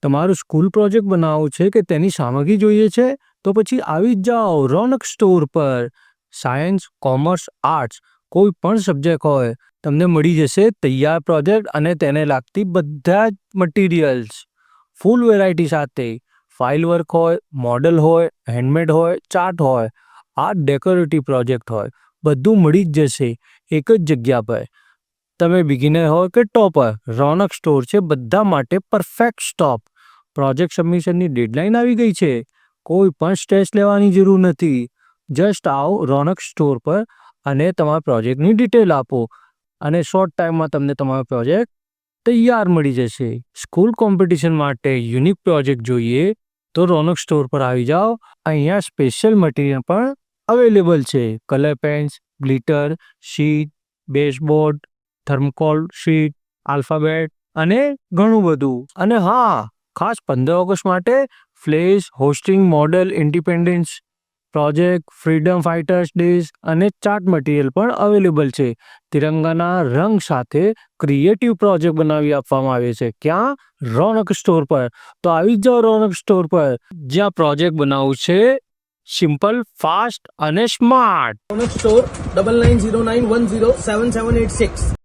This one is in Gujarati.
તમારું સ્કૂલ પ્રોજેક્ટ બનાવવું છે કે તેની સામગ્રી જોઈએ છે તો પછી આવી જ જાઓ રોનક સ્ટોર પર. સાયન્સ, કોમર્સ, આર્ટ્સ કોઈ પણ સબ્જેક્ટ હોય તમને મળી જશે તૈયાર પ્રોજેક્ટ અને તેને લાગતી બધા જ મટીરિયલ્સ ફૂલ વેરાયટી સાથે. ફાઇલ વર્ક હોય, મોડલ હોય, હેન્ડમેડ હોય, ચાર્ટ હોય, આર્ટ ડેકોરેટિવ પ્રોજેક્ટ હોય, બધું મળી જ જશે એક જ જગ્યા પર. તમે બિગિનર હોય કે ટોપર, રોનક સ્ટોર છે બધા માટે પરફેક્ટ સ્ટોપ. પ્રોજેક્ટ સબમિશનની ડેડલાઇન આવી ગઈ છે. કોઈ પણ સ્ટ્રેસ લેવાની જરૂર નથી. જસ્ટ આવો રોનક સ્ટોર પર અને તમારા પ્રોજેક્ટની ડિટેલ આપો અને શોર્ટ ટાઈમમાં તમને તમારો પ્રોજેક્ટ તૈયાર મળી જશે. સ્કૂલ કોમ્પિટિશન માટે યુનિક પ્રોજેક્ટ જોઈએ તો રોનક સ્ટોર પર આવી જાઓ. અહીંયા સ્પેશિયલ મટીરિયલ પણ અવેલેબલ છે. Colour pens, glitter, sheet, baseboard, thermocol sheet, alphabet અને ઘણું બધું. અને હા, ખાસ 15 ઓગસ્ટ માટે flag, hoisting, model, independence project, freedom fighters days અને ચાર્ટ મટીરિયલ પણ અવેલેબલ છે. તિરંગાના રંગ સાથે ક્રિએટિવ પ્રોજેક્ટ બનાવી આપવામાં આવે છે. ક્યાં? રોનક સ્ટોર પર. તો આવી જ જાઓ રોનક સ્ટોર પર, જ્યાં પ્રોજેક્ટ બનાવવું છે સિમ્પલ, ફાસ્ટ અને સ્માર્ટ. Ronak Store 9909107786.